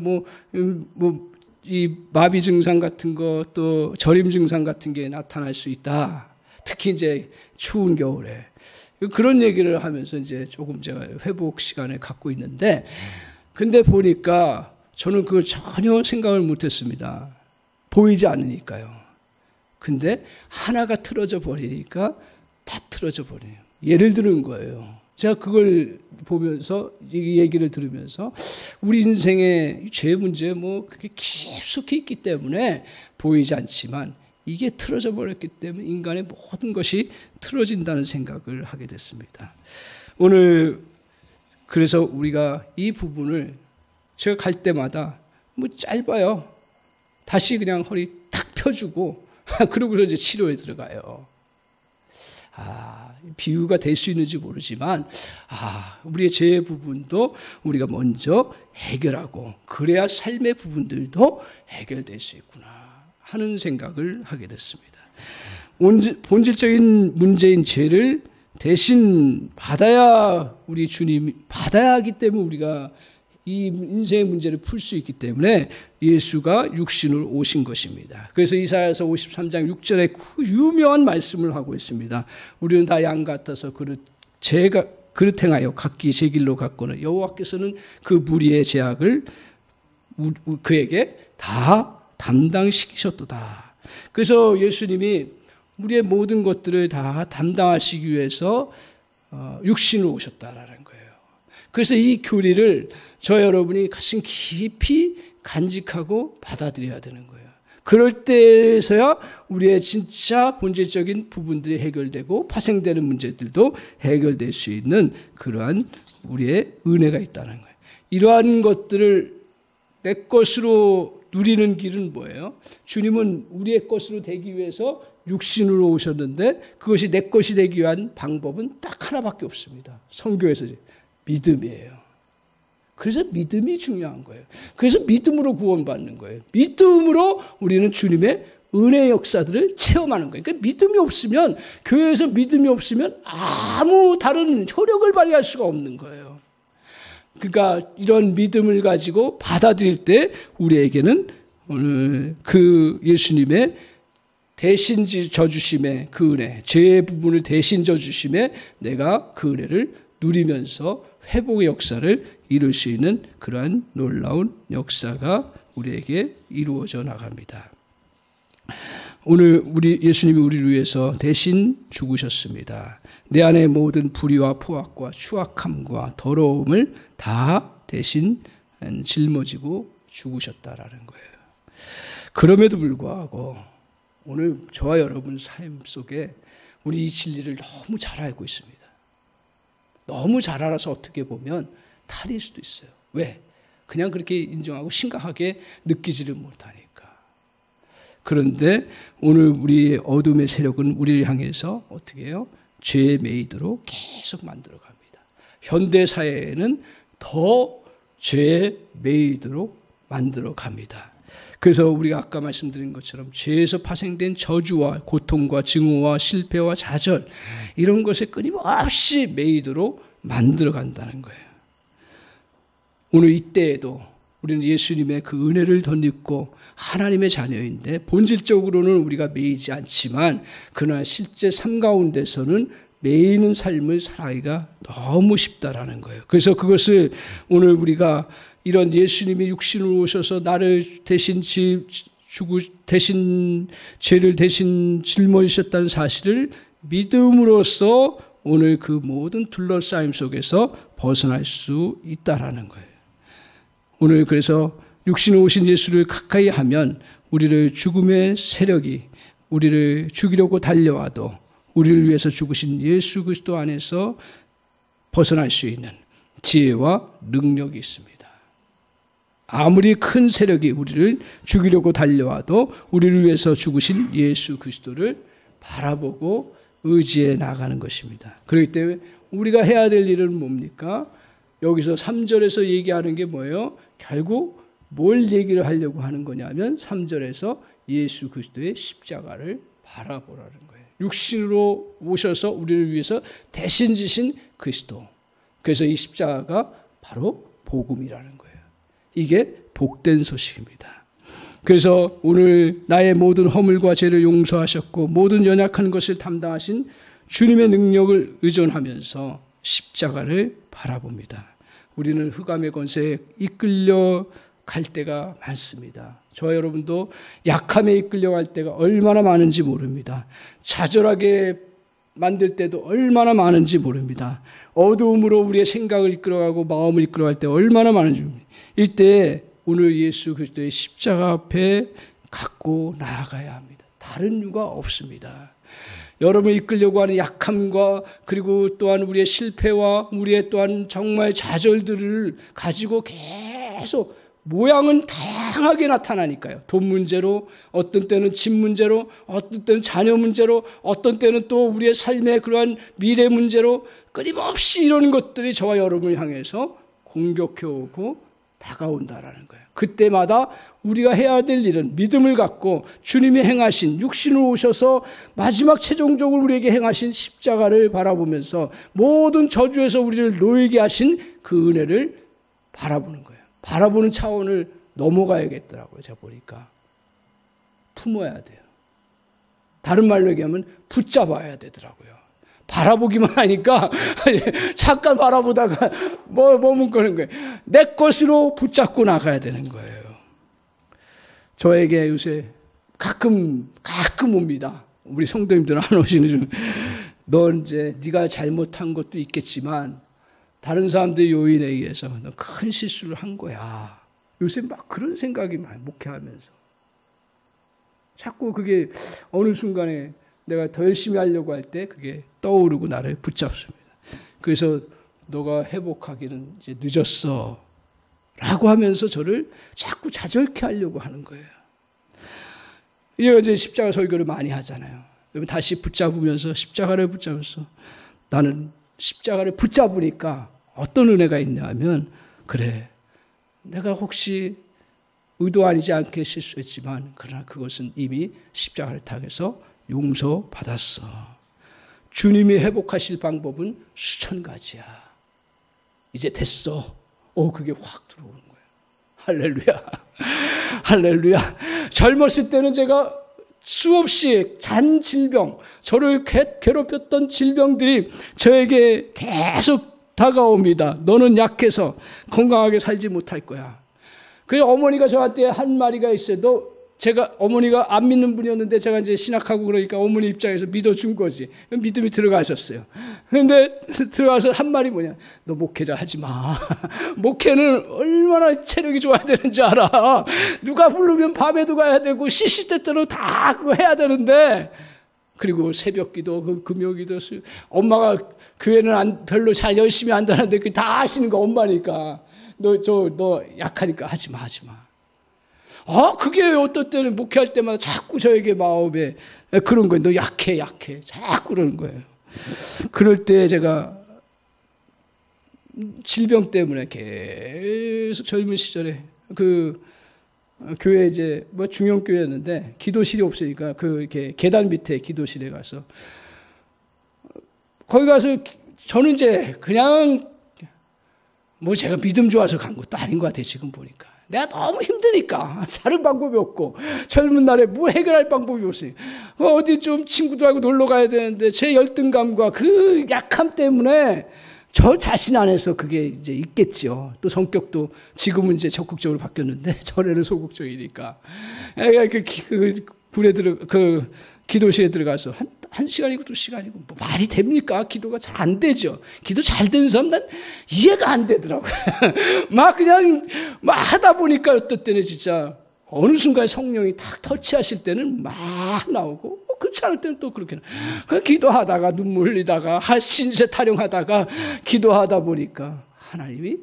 이 마비 증상 같은 거, 또 저림 증상 같은 게 나타날 수 있다. 특히 이제 추운 겨울에. 그런 얘기를 하면서 이제 조금 제가 회복 시간을 갖고 있는데, 근데 보니까 저는 그걸 전혀 생각을 못했습니다. 보이지 않으니까요. 근데 하나가 틀어져 버리니까 다 틀어져 버려요. 예를 드는 거예요. 제가 그걸 보면서, 이 얘기를 들으면서 우리 인생의 죄 문제 뭐 그게 깊숙이 있기 때문에 보이지 않지만 이게 틀어져 버렸기 때문에 인간의 모든 것이 틀어진다는 생각을 하게 됐습니다. 오늘 그래서 우리가 이 부분을 제가 갈 때마다 뭐 짧아요. 다시 그냥 허리 탁 펴주고 그러고서 이제 치료에 들어가요. 비유가 될 수 있는지 모르지만 우리의 죄의 부분도 우리가 먼저 해결하고 그래야 삶의 부분들도 해결될 수 있구나 하는 생각을 하게 됐습니다. 본질적인 문제인 죄를 대신 받아야, 우리 주님이 받아야 하기 때문에 우리가 이 인생의 문제를 풀 수 있기 때문에 예수가 육신으로 오신 것입니다. 그래서 이사야서 53장 6절에 그 유명한 말씀을 하고 있습니다. 우리는 다 양 같아서 그릇 행하여 각기 제 길로 갔거늘 여호와께서는 그 무리의 죄악을 그에게 다 담당시키셨도다. 그래서 예수님이 우리의 모든 것들을 다 담당하시기 위해서 육신으로 오셨다라는 거예요. 그래서 이 교리를 저 여러분이 가슴 깊이 간직하고 받아들여야 되는 거예요. 그럴 때에서야 우리의 진짜 본질적인 부분들이 해결되고 파생되는 문제들도 해결될 수 있는 그러한 우리의 은혜가 있다는 거예요. 이러한 것들을 내 것으로 누리는 길은 뭐예요? 주님은 우리의 것으로 되기 위해서 육신으로 오셨는데 그것이 내 것이 되기 위한 방법은 딱 하나밖에 없습니다. 성경에서 믿음이에요. 그래서 믿음이 중요한 거예요. 그래서 믿음으로 구원받는 거예요. 믿음으로 우리는 주님의 은혜의 역사들을 체험하는 거예요. 그러니까 믿음이 없으면, 교회에서 믿음이 없으면 아무 다른 효력을 발휘할 수가 없는 거예요. 그러니까 이런 믿음을 가지고 받아들일 때 우리에게는 오늘 그 예수님의 대신 져주심의 그 은혜, 죄의 부분을 대신 져주심에 내가 그 은혜를 누리면서 회복의 역사를 이룰 수 있는 그러한 놀라운 역사가 우리에게 이루어져 나갑니다. 오늘 우리 예수님이 우리를 위해서 대신 죽으셨습니다. 내 안의 모든 불의와 포악과 추악함과 더러움을 다 대신 짊어지고 죽으셨다라는 거예요. 그럼에도 불구하고 오늘 저와 여러분 삶 속에 우리 이 진리를 너무 잘 알고 있습니다. 너무 잘 알아서 어떻게 보면 탈일 수도 있어요. 왜? 그냥 그렇게 인정하고 심각하게 느끼지를 못하니까. 그런데 오늘 우리의 어둠의 세력은 우리를 향해서 어떻게 해요? 죄의 메이드로 계속 만들어 갑니다. 현대 사회에는 더 죄의 메이드로 만들어 갑니다. 그래서 우리가 아까 말씀드린 것처럼 죄에서 파생된 저주와 고통과 증오와 실패와 좌절 이런 것에 끊임없이 메이드로 만들어 간다는 거예요. 오늘 이때에도 우리는 예수님의 그 은혜를 덧입고 하나님의 자녀인데 본질적으로는 우리가 매이지 않지만 그러나 실제 삶 가운데서는 매이는 삶을 살아가기가 너무 쉽다라는 거예요. 그래서 그것을 오늘 우리가 이런 예수님이 육신으로 오셔서 나를 대신 죄를 대신 짊어지셨다는 사실을 믿음으로써 오늘 그 모든 둘러싸임 속에서 벗어날 수 있다라는 거예요. 오늘 그래서 육신으로 오신 예수를 가까이 하면 우리를 죽음의 세력이 우리를 죽이려고 달려와도 우리를 위해서 죽으신 예수 그리스도 안에서 벗어날 수 있는 지혜와 능력이 있습니다. 아무리 큰 세력이 우리를 죽이려고 달려와도 우리를 위해서 죽으신 예수 그리스도를 바라보고 의지해 나가는 것입니다. 그렇기 때문에 우리가 해야 될 일은 뭡니까? 여기서 3절에서 얘기하는 게 뭐예요? 결국 뭘 얘기를 하려고 하는 거냐면 3절에서 예수 그리스도의 십자가를 바라보라는 거예요. 육신으로 오셔서 우리를 위해서 대신 지신 그리스도. 그래서 이 십자가가 바로 복음이라는 거예요. 이게 복된 소식입니다. 그래서 오늘 나의 모든 허물과 죄를 용서하셨고 모든 연약한 것을 담당하신 주님의 능력을 의존하면서 십자가를 바라봅니다. 우리는 흑암의 권세에 이끌려 갈 때가 많습니다. 저와 여러분도 약함에 이끌려갈 때가 얼마나 많은지 모릅니다. 좌절하게 만들 때도 얼마나 많은지 모릅니다. 어두움으로 우리의 생각을 이끌어가고 마음을 이끌어갈 때 얼마나 많은지 모릅니다. 이때 오늘 예수 그리스도의 십자가 앞에 갖고 나아가야 합니다. 다른 이유가 없습니다. 여러분이 이끌려고 하는 약함과 그리고 또한 우리의 실패와 우리의 또한 정말 좌절들을 가지고 계속 모양은 다양하게 나타나니까요. 돈 문제로, 어떤 때는 집 문제로, 어떤 때는 자녀 문제로, 어떤 때는 또 우리의 삶의 그러한 미래 문제로 끊임없이 이런 것들이 저와 여러분을 향해서 공격해오고 다가온다라는 거예요. 그때마다 우리가 해야 될 일은 믿음을 갖고 주님이 행하신 육신으로 오셔서 마지막 최종적으로 우리에게 행하신 십자가를 바라보면서 모든 저주에서 우리를 놓이게 하신 그 은혜를 바라보는 거예요. 바라보는 차원을 넘어가야겠더라고요. 제가 보니까 품어야 돼요. 다른 말로 얘기하면 붙잡아야 되더라고요. 바라보기만 하니까 잠깐 바라보다가 머뭇거리는 거예요. 내 것으로 붙잡고 나가야 되는 거예요. 저에게 요새 가끔 옵니다. 우리 성도님들 안 오시는 중. 넌 이제 네가 잘못한 것도 있겠지만 다른 사람들의 요인에 의해서 너 큰 실수를 한 거야. 요새 막 그런 생각이 많이 목회하면서 자꾸 그게 어느 순간에 내가 더 열심히 하려고 할 때 그게 떠오르고 나를 붙잡습니다. 그래서 너가 회복하기는 이제 늦었어 라고 하면서 저를 자꾸 좌절케 하려고 하는 거예요. 이제 십자가 설교를 많이 하잖아요. 다시 붙잡으면서 십자가를 붙잡으면서 나는 십자가를 붙잡으니까 어떤 은혜가 있냐 하면 그래 내가 혹시 의도 아니지 않게 실수했지만 그러나 그것은 이미 십자가를 타고서 용서받았어. 주님이 회복하실 방법은 수천 가지야. 이제 됐어. 그게 확 들어오는 거예요. 할렐루야. 할렐루야. 젊었을 때는 제가 수없이 잔 질병, 저를 괴롭혔던 질병들이 저에게 계속 다가옵니다. 너는 약해서 건강하게 살지 못할 거야. 그래서 어머니가 저한테 한 마디가 있어요. 어머니가 안 믿는 분이었는데 제가 이제 신학하고 그러니까 어머니 입장에서 믿어준 거지. 믿음이 들어가셨어요. 그런데 들어가서 한 말이 뭐냐. 너 목회자 하지 마. 목회는 얼마나 체력이 좋아야 되는지 알아. 누가 부르면 밤에도 가야 되고 시시때때로 다 그거 해야 되는데, 그리고 새벽기도, 금요기도, 엄마가 교회는 별로 잘 열심히 한다는데 그 다 하시는 거 엄마니까. 너 약하니까 하지 마. 그게 어떨 때는 목회할 때마다 자꾸 저에게 마음에 그런 거예요. 너 약해. 자꾸 그러는 거예요. 그럴 때 제가 질병 때문에 계속 젊은 시절에 교회 이제 중형교회였는데 기도실이 없으니까 이렇게 계단 밑에 기도실에 가서 거기 가서 저는 이제 그냥 제가 믿음 좋아서 간 것도 아닌 것 같아요. 지금 보니까. 내가 너무 힘드니까 다른 방법이 없고 젊은 날에 해결할 방법이 없어요. 어디 좀 친구들하고 놀러 가야 되는데 제 열등감과 그 약함 때문에 저 자신 안에서 그게 이제 있겠죠. 또 성격도 지금은 이제 적극적으로 바뀌었는데 전에는 소극적이니까 기도실에 들어가서 한 시간이고 2시간이고 말이 됩니까? 기도가 잘 안 되죠. 기도 잘 되는 사람 난 이해가 안 되더라고요. 그냥 하다 보니까 어떨 때는 진짜 어느 순간 성령이 탁 터치하실 때는 막 나오고 그렇지 않을 때는 또 그렇게 기도하다가 눈물 흘리다가 신세 타령하다가 기도하다 보니까 하나님이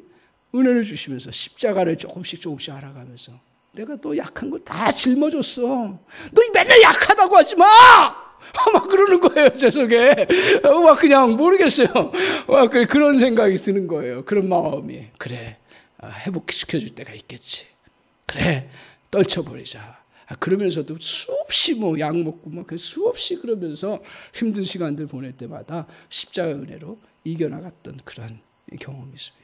은혜를 주시면서 십자가를 조금씩 알아가면서 내가 너 약한 거 다 짊어졌어. 너 맨날 약하다고 하지 마. 막 그러는 거예요, 제 속에. 그냥 모르겠어요. 그런 생각이 드는 거예요. 그런 마음이. 그래, 회복시켜줄 때가 있겠지. 그래, 떨쳐버리자. 그러면서도 수없이 약 먹고 수없이 그러면서 힘든 시간들 보낼 때마다 십자가 은혜로 이겨나갔던 그런 경험이 있습니다.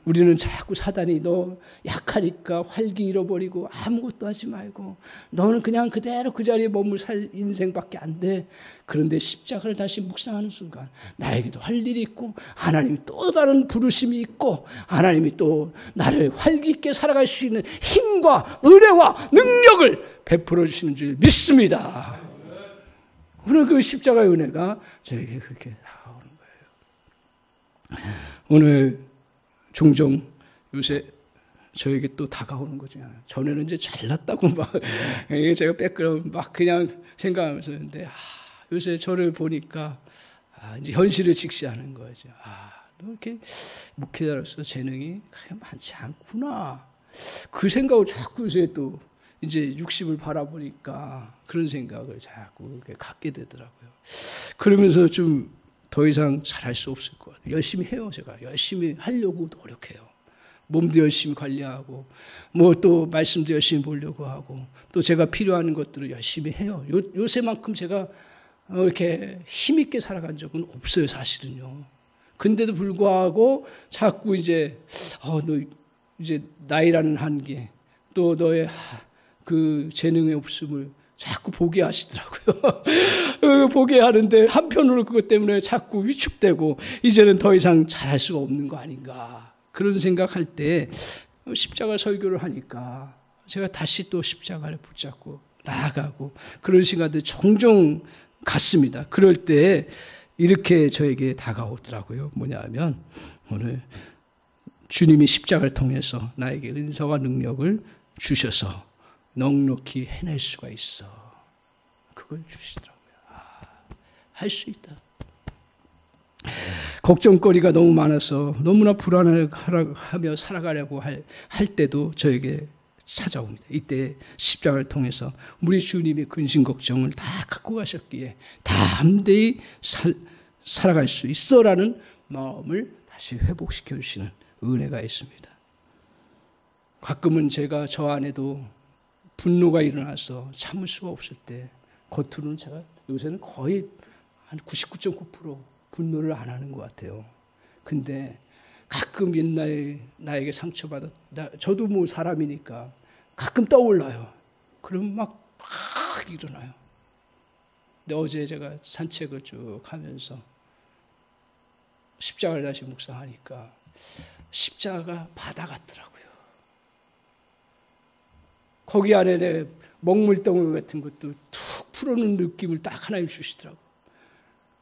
우리는 자꾸 사단이 너 약하니까 활기 잃어버리고 아무것도 하지 말고 너는 그냥 그대로 그 자리에 머물 살 인생밖에 안 돼. 그런데 십자가를 다시 묵상하는 순간 나에게도 할 일이 있고 하나님이 또 다른 부르심이 있고 하나님이 또 나를 활기 있게 살아갈 수 있는 힘과 은혜와 능력을 베풀어 주시는 줄 믿습니다. 오늘 그 십자가의 은혜가 저에게 그렇게 다가오는 거예요. 오늘 종종 요새 저에게 또 다가오는 거죠. 전에는 이제 잘났다고 제가 백그라운드 그냥 생각하면서 했는데 요새 저를 보니까 이제 현실을 직시하는 거죠. 너 이렇게 목회자로서 재능이 그렇게 많지 않구나. 그 생각을 자꾸 요새 또 이제 60을 바라보니까 그런 생각을 자꾸 갖게 되더라고요. 그러면서 좀 더 이상 잘할 수 없을 것 같아요. 열심히 해요. 제가 열심히 하려고 노력해요. 몸도 열심히 관리하고 또 말씀도 열심히 보려고 하고 또 제가 필요한 것들을 열심히 해요. 요새만큼 제가 이렇게 힘있게 살아간 적은 없어요. 사실은요. 근데도 불구하고 자꾸 이제 너 이제 나이라는 한계 또 너의 그 재능의 없음을 자꾸 보게 하시더라고요. 보게 하는데 한편으로 그것 때문에 자꾸 위축되고 이제는 더 이상 잘할 수가 없는 거 아닌가. 그런 생각할 때 십자가 설교를 하니까 제가 다시 또 십자가를 붙잡고 나아가고 그런 시간들 종종 갔습니다. 그럴 때 이렇게 저에게 다가오더라고요. 뭐냐면 오늘 주님이 십자가를 통해서 나에게 은사와 능력을 주셔서 넉넉히 해낼 수가 있어. 그걸 주시더라고요. 할 수 있다. 걱정거리가 너무 많아서 너무나 불안하며 살아가려고 할 때도 저에게 찾아옵니다. 이때 십자가를 통해서 우리 주님이 근심 걱정을 다 갖고 가셨기에 담대히 살아갈 수 있어라는 마음을 다시 회복시켜 주시는 은혜가 있습니다. 가끔은 제가 저 안에도 분노가 일어나서 참을 수가 없을 때 겉으로는 제가 요새는 거의 한 99.9% 분노를 안 하는 것 같아요. 근데 가끔 옛날 나에게 상처받았 저도 사람이니까 가끔 떠올라요. 그럼 막 일어나요. 근데 어제 제가 산책을 쭉 하면서 십자가를 다시 묵상하니까 십자가가 바다 같더라고요. 거기 안에 내 먹물덩어리 같은 것도 툭 풀어놓은 느낌을 딱 하나님 주시더라고요.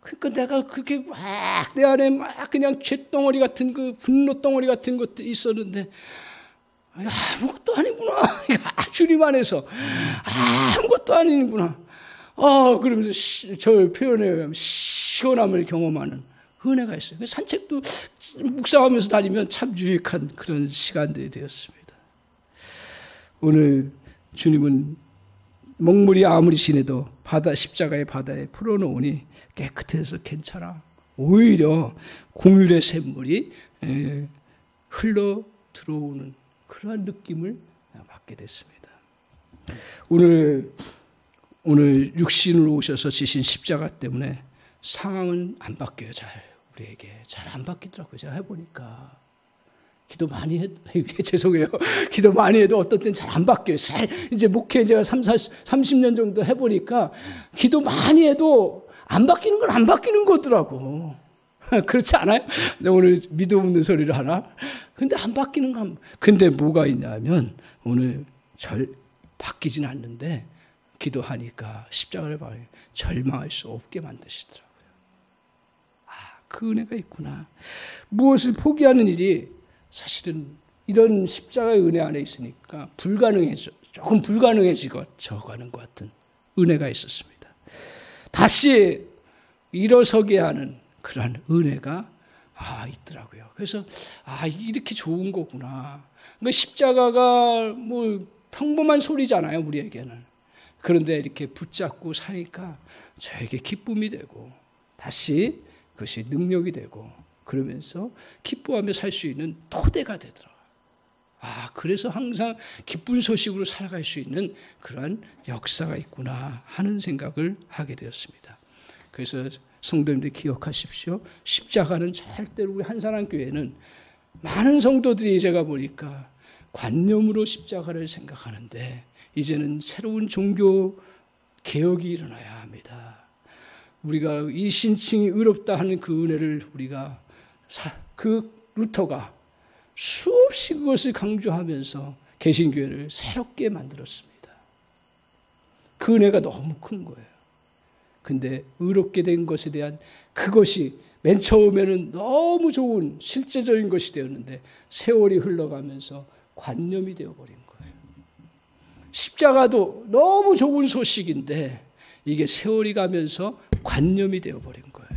그러니까 내가 그게 막 내 안에 막 그냥 쇳덩어리 같은 그 분노 덩어리 같은 것도 있었는데 아무것도 아니구나. 주님 안에서 아무것도 아니구나. 그러면서 저 표현에 의하면 시원함을 경험하는 은혜가 있어요. 산책도 묵상하면서 다니면 참 유익한 그런 시간들이 되었습니다. 오늘 주님은 먹물이 아무리 진해도 십자가의 바다에 풀어놓으니 깨끗해서 괜찮아. 오히려 공율의 샘물이 흘러 들어오는 그러한 느낌을 받게 됐습니다. 오늘 육신으로 오셔서 지신 십자가 때문에 상황은 안 바뀌어요. 우리에게 잘 안 바뀌더라고요. 제가 해보니까 기도 많이 해도 죄송해요. 기도 많이 해도 어떤 때는 잘 안 바뀌어요. 이제 목회 제가 30년 정도 해보니까 기도 많이 해도 안 바뀌는 건 안 바뀌는 거더라고. 그렇지 않아요? 오늘 믿음 없는 소리를 하나? 근데 안 바뀌는 건 근데 뭐가 있냐면 오늘 바뀌진 않는데 기도하니까 십자가를 봐요. 절망할 수 없게 만드시더라고요. 그 은혜가 있구나. 무엇을 포기하는 일이 사실은 이런 십자가의 은혜 안에 있으니까 조금 불가능해지고 저가는 것 같은 은혜가 있었습니다. 다시 일어서게 하는 그런 은혜가 있더라고요. 그래서 이렇게 좋은 거구나. 그러니까 십자가가 뭐 평범한 소리잖아요, 우리에게는. 그런데 이렇게 붙잡고 사니까 저에게 기쁨이 되고 다시 그것이 능력이 되고 그러면서 기뻐하며 살 수 있는 토대가 되더라고요. 그래서 항상 기쁜 소식으로 살아갈 수 있는 그러한 역사가 있구나 하는 생각을 하게 되었습니다. 그래서 성도님들 기억하십시오. 십자가는 절대로 우리 한사랑교회는 많은 성도들이 제가 보니까 관념으로 십자가를 생각하는데 이제는 새로운 종교 개혁이 일어나야 합니다. 우리가 이 신칭이 의롭다 하는 그 은혜를 우리가 그 루터가 수없이 그것을 강조하면서 개신교회를 새롭게 만들었습니다. 그 은혜가 너무 큰 거예요. 근데 의롭게 된 것에 대한 그것이 맨 처음에는 너무 좋은 실제적인 것이 되었는데 세월이 흘러가면서 관념이 되어버린 거예요. 십자가도 너무 좋은 소식인데 이게 세월이 가면서 관념이 되어버린 거예요.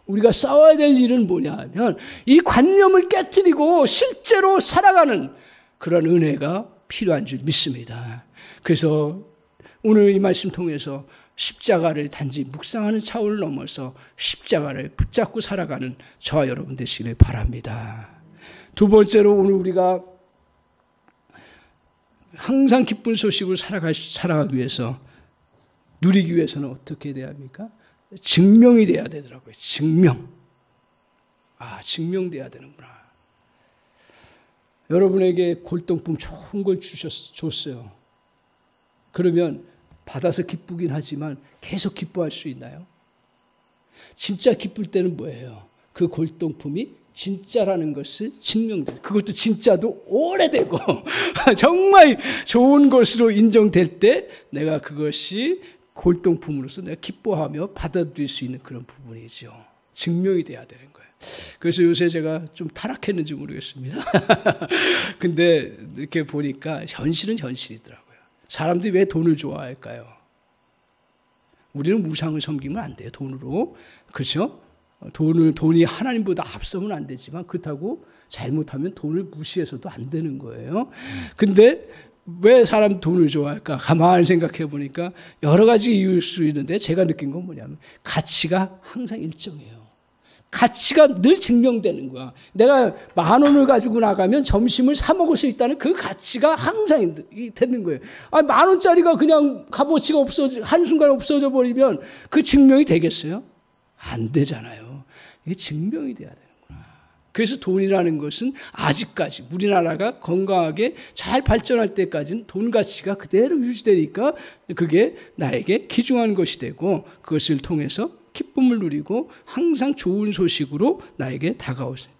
우리가 싸워야 될 일은 뭐냐 하면 이 관념을 깨트리고 실제로 살아가는 그런 은혜가 필요한 줄 믿습니다. 그래서 오늘 이 말씀 통해서 십자가를 단지 묵상하는 차원을 넘어서 십자가를 붙잡고 살아가는 저와 여러분 되시길 바랍니다. 두 번째로 오늘 우리가 항상 기쁜 소식으로 살아가기 위해서 누리기 위해서는 어떻게 돼야 합니까? 증명이 돼야 되더라고요. 증명돼야 되는구나. 여러분에게 골동품 좋은 걸 줬어요. 그러면 받아서 기쁘긴 하지만 계속 기뻐할 수 있나요? 진짜 기쁠 때는 뭐예요? 그 골동품이 진짜라는 것을 증명돼요. 그것도 진짜도 오래되고 정말 좋은 것으로 인정될 때 내가 그것이 골동품으로서 내가 기뻐하며 받아들일 수 있는 그런 부분이죠. 증명이 돼야 되는 거예요. 그래서 요새 제가 좀 타락했는지 모르겠습니다. 근데 이렇게 보니까 현실은 현실이더라고요. 사람들이 왜 돈을 좋아할까요? 우리는 우상을 섬기면 안 돼요, 돈으로. 그렇죠? 돈이 하나님보다 앞서면 안 되지만 그렇다고 잘못하면 돈을 무시해서도 안 되는 거예요. 근데 왜 사람 돈을 좋아할까? 가만히 생각해 보니까 여러 가지 이유일 수 있는데 제가 느낀 건 뭐냐면 가치가 항상 일정해요. 가치가 늘 증명되는 거야. 내가 10,000원을 가지고 나가면 점심을 사 먹을 수 있다는 그 가치가 항상 되는 거예요. 10,000원짜리가 그냥 값어치가 한순간에 없어져 버리면 그 증명이 되겠어요? 안 되잖아요. 이게 증명이 돼야 되는구나. 그래서 돈이라는 것은 아직까지 우리나라가 건강하게 잘 발전할 때까지는 돈 가치가 그대로 유지되니까 그게 나에게 귀중한 것이 되고 그것을 통해서 기쁨을 누리고 항상 좋은 소식으로 나에게 다가오세요.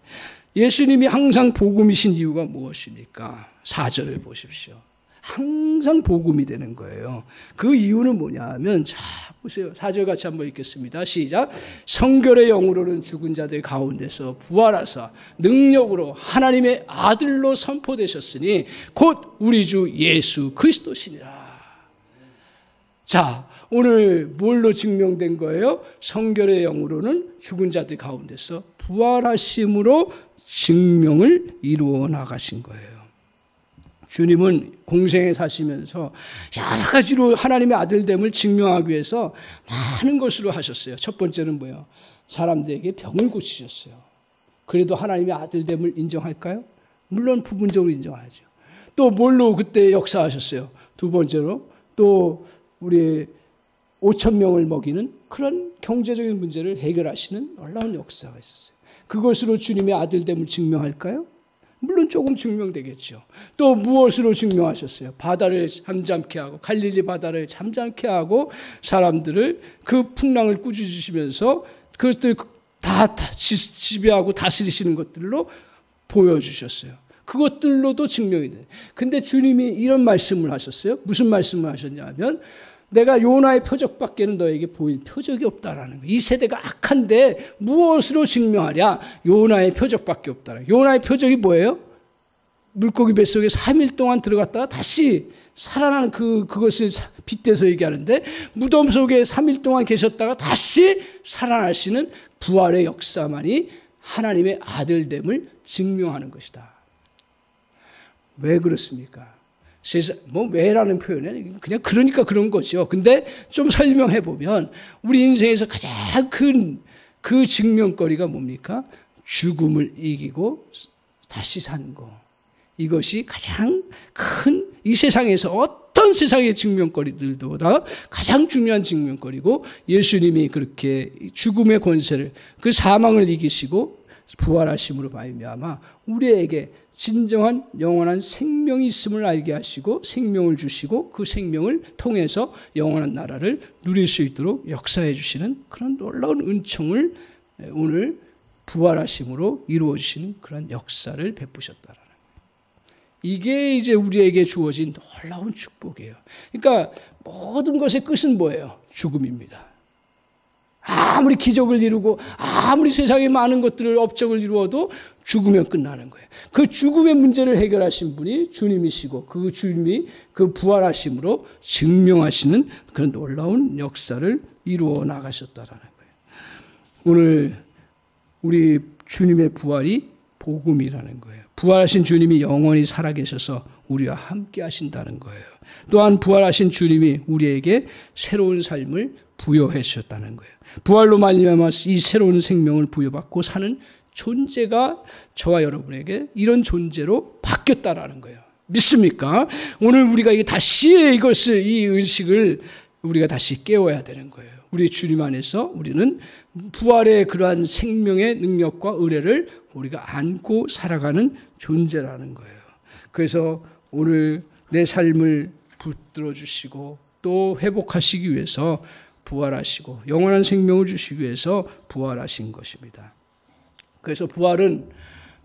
예수님이 항상 복음이신 이유가 무엇입니까? 4절을 보십시오. 항상 복음이 되는 거예요. 그 이유는 뭐냐 하면, 자, 보세요. 4절 같이 한번 읽겠습니다. 시작. 성결의 영으로는 죽은 자들 가운데서 부활하사 능력으로 하나님의 아들로 선포되셨으니 곧 우리 주 예수 그리스도시니라. 자, 오늘 뭘로 증명된 거예요? 성결의 영으로는 죽은 자들 가운데서 부활하심으로 증명을 이루어 나가신 거예요. 주님은 공생에 사시면서 여러 가지로 하나님의 아들됨을 증명하기 위해서 많은 것으로 하셨어요. 첫 번째는 뭐예요? 사람들에게 병을 고치셨어요. 그래도 하나님의 아들됨을 인정할까요? 물론 부분적으로 인정하죠. 또 뭘로 그때 역사하셨어요? 두 번째로 또 우리 5,000명을 먹이는 그런 경제적인 문제를 해결하시는 놀라운 역사가 있었어요. 그것으로 주님의 아들됨을 증명할까요? 물론 조금 증명되겠죠. 또 무엇으로 증명하셨어요? 바다를 잠잠케 하고 갈릴리 바다를 잠잠케 하고 사람들을 그 풍랑을 꾸짖으시면서 그것들 다 지배하고 다스리시는 것들로 보여주셨어요. 그것들로도 증명이 돼요. 근데 주님이 이런 말씀을 하셨어요. 무슨 말씀을 하셨냐면 내가 요나의 표적밖에는 너에게 보일 표적이 없다라는 거예요. 이 세대가 악한데 무엇으로 증명하랴? 요나의 표적밖에 없다라는 거예요. 요나의 표적이 뭐예요? 물고기 뱃속에 3일 동안 들어갔다가 다시 살아난 그것을 빗대서 얘기하는데 무덤 속에 3일 동안 계셨다가 다시 살아나시는 부활의 역사만이 하나님의 아들됨을 증명하는 것이다. 왜 그렇습니까? 왜라는 표현은 그냥 그러니까 그런 거죠. 근데 좀 설명해 보면 우리 인생에서 가장 큰 그 증명거리가 뭡니까? 죽음을 이기고 다시 사는 거. 이것이 가장 큰 이 세상에서 어떤 세상의 증명거리들보다 가장 중요한 증명거리고 예수님이 그렇게 죽음의 권세를 그 사망을 이기시고 부활하심으로 말미암아 우리에게 진정한 영원한 생명이 있음을 알게 하시고 생명을 주시고 그 생명을 통해서 영원한 나라를 누릴 수 있도록 역사해 주시는 그런 놀라운 은총을 오늘 부활하심으로 이루어 주시는 그런 역사를 베푸셨다라는 거예요. 이게 이제 우리에게 주어진 놀라운 축복이에요. 그러니까 모든 것의 끝은 뭐예요? 죽음입니다. 아무리 기적을 이루고 아무리 세상에 많은 것들을 업적을 이루어도 죽으면 끝나는 거예요. 그 죽음의 문제를 해결하신 분이 주님이시고 그 주님이 그 부활하심으로 증명하시는 그런 놀라운 역사를 이루어 나가셨다라는 거예요. 오늘 우리 주님의 부활이 복음이라는 거예요. 부활하신 주님이 영원히 살아계셔서 우리와 함께 하신다는 거예요. 또한 부활하신 주님이 우리에게 새로운 삶을 부여해 주셨다는 거예요. 부활로 말미암아 이 새로운 생명을 부여받고 사는 존재가 저와 여러분에게 이런 존재로 바뀌었다라는 거예요. 믿습니까? 오늘 우리가 다시 이 의식을 우리가 다시 깨워야 되는 거예요. 우리 주님 안에서 우리는 부활의 그러한 생명의 능력과 은혜를 우리가 안고 살아가는 존재라는 거예요. 그래서 오늘 내 삶을 붙들어 주시고 또 회복하시기 위해서 부활하시고 영원한 생명을 주시기 위해서 부활하신 것입니다. 그래서 부활은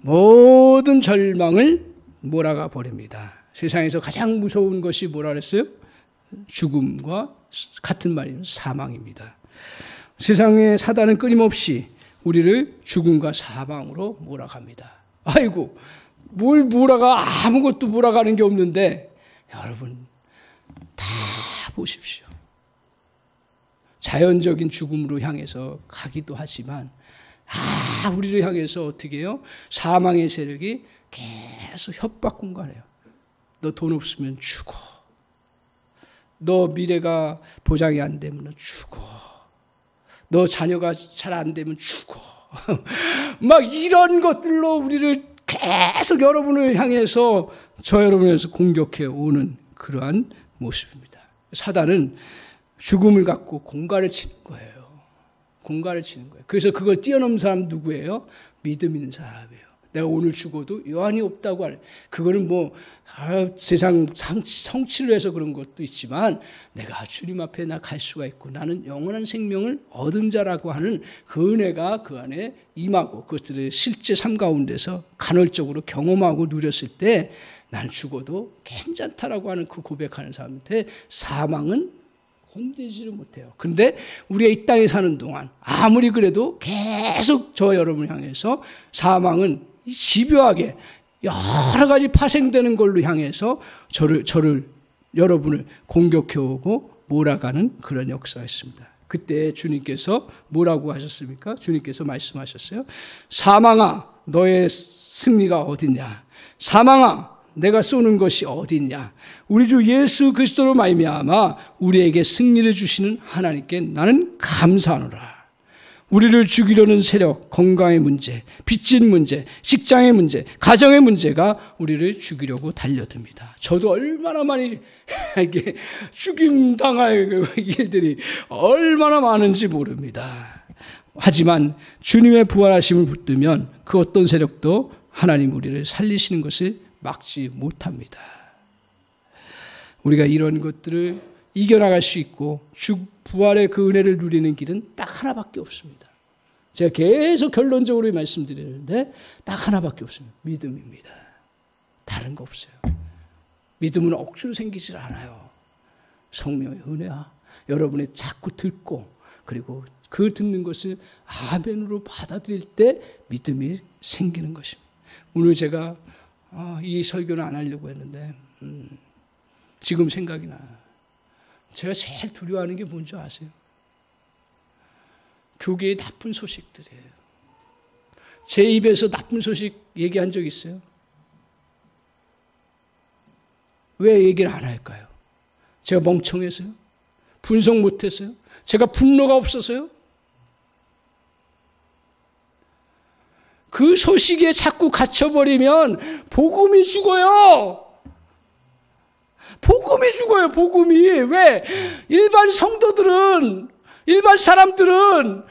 모든 절망을 몰아가 버립니다. 세상에서 가장 무서운 것이 뭐라 그랬어요? 죽음과 같은 말이에요. 사망입니다. 세상의 사단은 끊임없이 우리를 죽음과 사망으로 몰아갑니다. 아이고, 뭘 몰아가? 아무것도 몰아가는 게 없는데 여러분 다 보십시오. 자연적인 죽음으로 향해서 가기도 하지만 우리를 향해서 어떻게 해요? 사망의 세력이 계속 협박군가해요. 너 돈 없으면 죽어. 너 미래가 보장이 안 되면 죽어. 너 자녀가 잘 안 되면 죽어. 막 이런 것들로 우리를 계속 여러분을 향해서 저 여러분에서 공격해 오는 그러한 모습입니다. 사단은 죽음을 갖고 공갈을 치는 거예요. 공갈을 치는 거예요. 그래서 그걸 뛰어넘은 사람 누구예요? 믿음 있는 사람이에요. 내가 오늘 죽어도 여한이 없다고 하는, 그거는 뭐 세상 성취를 해서 그런 것도 있지만 내가 주님 앞에 나 갈 수가 있고 나는 영원한 생명을 얻은 자라고 하는 그 은혜가 그 안에 임하고 그것들을 실제 삶 가운데서 간헐적으로 경험하고 누렸을 때 난 죽어도 괜찮다라고 하는 그 고백하는 사람한테 사망은 건드리지를 못해요. 그런데 우리가 이 땅에 사는 동안 아무리 그래도 계속 저 여러분을 향해서 사망은 집요하게 여러 가지 파생되는 걸로 향해서 여러분을 공격해오고 몰아가는 그런 역사가 있습니다. 그때 주님께서 뭐라고 하셨습니까? 주님께서 말씀하셨어요. 사망아, 너의 승리가 어딨냐? 사망아, 내가 쏘는 것이 어딨냐? 우리 주 예수 그리스도로 말미암아 우리에게 승리를 주시는 하나님께 나는 감사하노라. 우리를 죽이려는 세력, 건강의 문제, 빚진 문제, 직장의 문제, 가정의 문제가 우리를 죽이려고 달려듭니다. 저도 얼마나 많이 이게 죽임당할 일들이 얼마나 많은지 모릅니다. 하지만 주님의 부활하심을 붙들면 그 어떤 세력도 하나님 우리를 살리시는 것을 막지 못합니다. 우리가 이런 것들을 이겨나갈 수 있고 부활의 그 은혜를 누리는 길은 딱 하나밖에 없습니다. 제가 계속 결론적으로 말씀드리는데 딱 하나밖에 없습니다. 믿음입니다. 다른 거 없어요. 믿음은 억지로 생기질 않아요. 성령의 은혜와 여러분이 자꾸 듣고 그리고 그 듣는 것을 아멘으로 받아들일 때 믿음이 생기는 것입니다. 오늘 제가 이 설교는 안 하려고 했는데 지금 생각이 나요. 제가 제일 두려워하는 게 뭔지 아세요? 교계의 나쁜 소식들이에요. 제 입에서 나쁜 소식 얘기한 적 있어요? 왜 얘기를 안 할까요? 제가 멍청해서요? 분석 못해서요? 제가 분노가 없어서요? 그 소식에 자꾸 갇혀버리면 복음이 죽어요. 복음이 죽어요. 복음이. 왜? 일반 성도들은, 일반 사람들은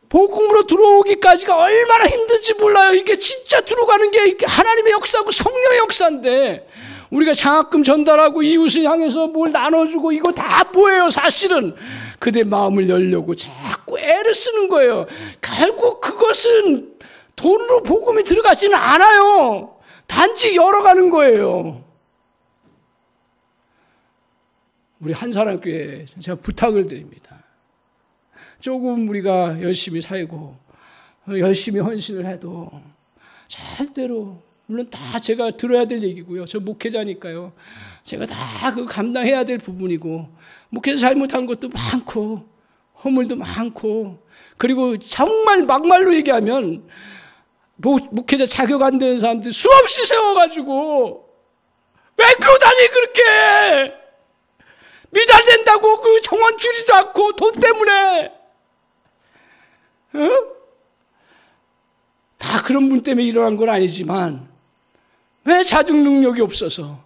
복음으로 들어오기까지가 얼마나 힘든지 몰라요. 이게 진짜 들어가는 게 하나님의 역사고 성령의 역사인데 우리가 장학금 전달하고 이웃을 향해서 뭘 나눠주고 이거 다 뭐예요? 사실은 그대 마음을 열려고 자꾸 애를 쓰는 거예요. 결국 그것은 돈으로 복음이 들어가지는 않아요. 단지 열어가는 거예요. 우리 한사람교회에 제가 부탁을 드립니다. 조금 우리가 열심히 살고 열심히 헌신을 해도 절대로, 물론 다 제가 들어야 될 얘기고요. 저 목회자니까요. 제가 다 그 감당해야 될 부분이고 목회자 잘못한 것도 많고 허물도 많고, 그리고 정말 막말로 얘기하면 목회자 자격 안 되는 사람들 수없이 세워가지고 왜 그러다니 그렇게 미달된다고 그 정원 주지도 않고 돈 때문에 다 그런 분 때문에 일어난 건 아니지만 왜 자정 능력이 없어서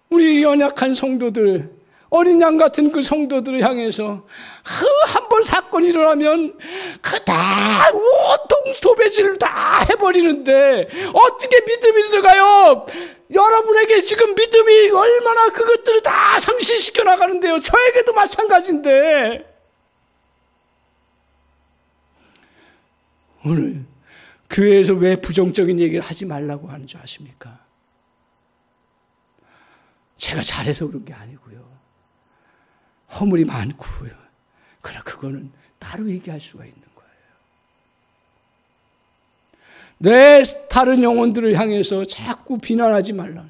우리 연약한 성도들, 어린 양 같은 그 성도들을 향해서 한 번 사건이 일어나면 그 다 온통 도배질을 다 해버리는데 어떻게 믿음이 들어가요? 여러분에게 지금 믿음이 얼마나 그것들을 다 상실시켜 나가는데요. 저에게도 마찬가지인데 오늘 교회에서 왜 부정적인 얘기를 하지 말라고 하는 줄 아십니까? 제가 잘해서 그런 게 아니고요. 허물이 많고요. 그러나 그거는 따로 얘기할 수가 있는 거예요. 내 다른 영혼들을 향해서 자꾸 비난하지 말라.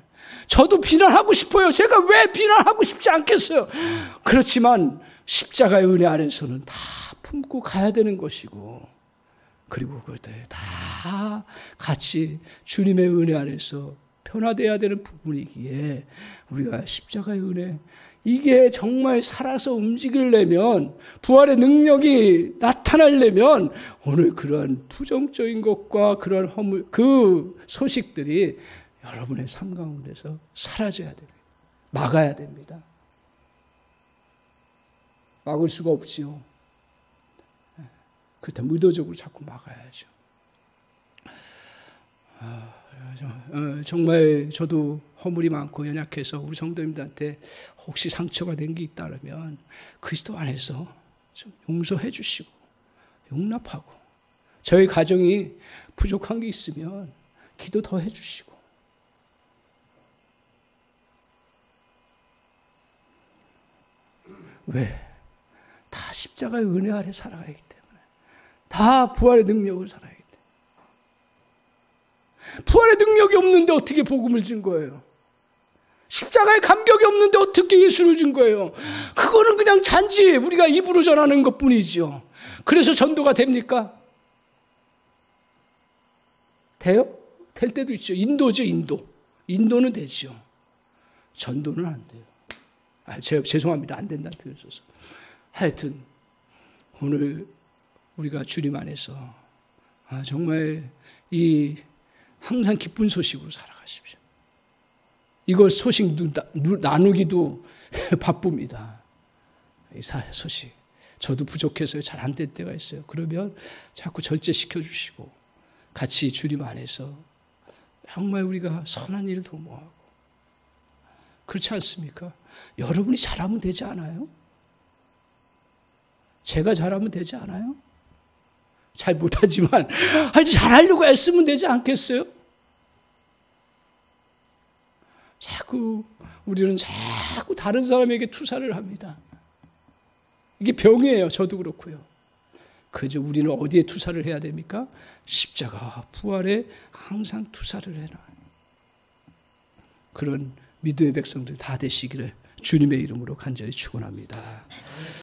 저도 비난하고 싶어요. 제가 왜 비난하고 싶지 않겠어요? 그렇지만 십자가의 은혜 안에서는 다 품고 가야 되는 것이고, 그리고 그것들 다 같이 주님의 은혜 안에서 변화되어야 되는 부분이기에 우리가 십자가의 은혜, 이게 정말 살아서 움직이려면, 부활의 능력이 나타나려면 오늘 그러한 부정적인 것과 그러한 허물, 그 소식들이 여러분의 삶 가운데서 사라져야 됩니다. 막아야 됩니다. 막을 수가 없지요. 그렇다면 의도적으로 자꾸 막아야죠. 정말 저도 허물이 많고 연약해서 우리 성도님들한테 혹시 상처가 된 게 있다면 그리스도 안에서 좀 용서해 주시고 용납하고, 저희 가정이 부족한 게 있으면 기도 더 해 주시고, 왜? 다 십자가의 은혜 아래 살아가기 때문에, 다 부활의 능력을 살아가기 때문에. 부활의 능력이 없는데 어떻게 복음을 준 거예요? 십자가의 감격이 없는데 어떻게 예수를 준 거예요? 그거는 그냥 잔지 우리가 입으로 전하는 것뿐이죠. 그래서 전도가 됩니까? 돼요? 될 때도 있죠. 인도죠, 인도. 인도는 되죠. 전도는 안 돼요. 죄송합니다. 안 된다는 표현 써서. 하여튼 오늘 우리가 주님 안에서 정말 이 항상 기쁜 소식으로 살아가십시오. 이거 소식 나누기도 바쁩니다. 이 소식. 저도 부족해서 잘 안 될 때가 있어요. 그러면 자꾸 절제시켜 주시고 같이 주님 안에서 정말 우리가 선한 일을 도모하고, 그렇지 않습니까? 여러분이 잘하면 되지 않아요? 제가 잘하면 되지 않아요? 잘 못하지만 잘하려고 애쓰면 되지 않겠어요? 우리는 자꾸 다른 사람에게 투사를 합니다. 이게 병이에요. 저도 그렇고요. 그저 우리는 어디에 투사를 해야 됩니까? 십자가 부활에 항상 투사를 해라. 그런 믿음의 백성들 다 되시기를 주님의 이름으로 간절히 축원합니다.